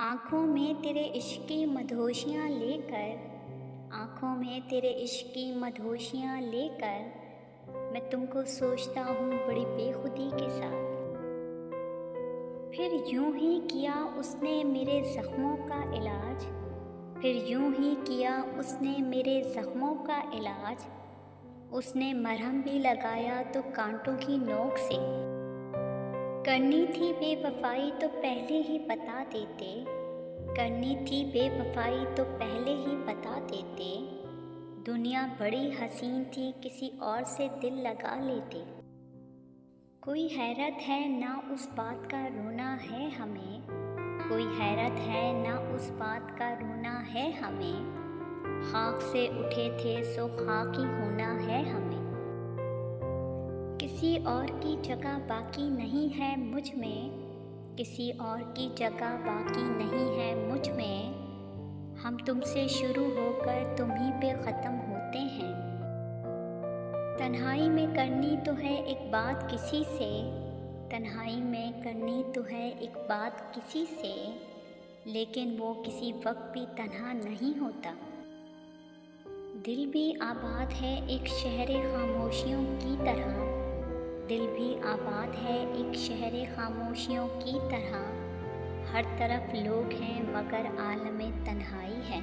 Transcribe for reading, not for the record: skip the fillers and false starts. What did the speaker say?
आँखों में तेरे इश्क की मधोशियाँ लेकर, आँखों में तेरे इश्क की मधोशियाँ लेकर, मैं तुमको सोचता हूँ बड़ी बेखुदी के साथ। फिर यूं ही किया उसने मेरे ज़ख्मों का इलाज, फिर यूं ही किया उसने मेरे ज़ख्मों का इलाज। उसने मरहम भी लगाया तो कांटों की नोक से। करनी थी बेवफाई तो पहले ही बता देते, करनी थी बेवफाई तो पहले ही बता देते। दुनिया बड़ी हसीन थी किसी और से दिल लगा लेते। कोई हैरत है ना उस बात का रोना है हमें, कोई हैरत है ना उस बात का रोना है हमें। खाक से उठे थे सो खाक ही होना है हमें। किसी और की जगह बाकी नहीं है मुझ में, किसी और की जगह बाकी नहीं है मुझ में। हम तुमसे शुरू होकर तुम ही पे ख़त्म होते हैं। तन्हाई में करनी तो है एक बात किसी से, तन्हाई में करनी तो है एक बात किसी से, लेकिन वो किसी वक्त भी तन्हा नहीं होता। दिल भी आबाद है एक शहरे खामोशियों की तरह, दिल भी आबाद है एक शहरे खामोशियों की तरह। हर तरफ लोग हैं मगर आलमे तन्हाई है।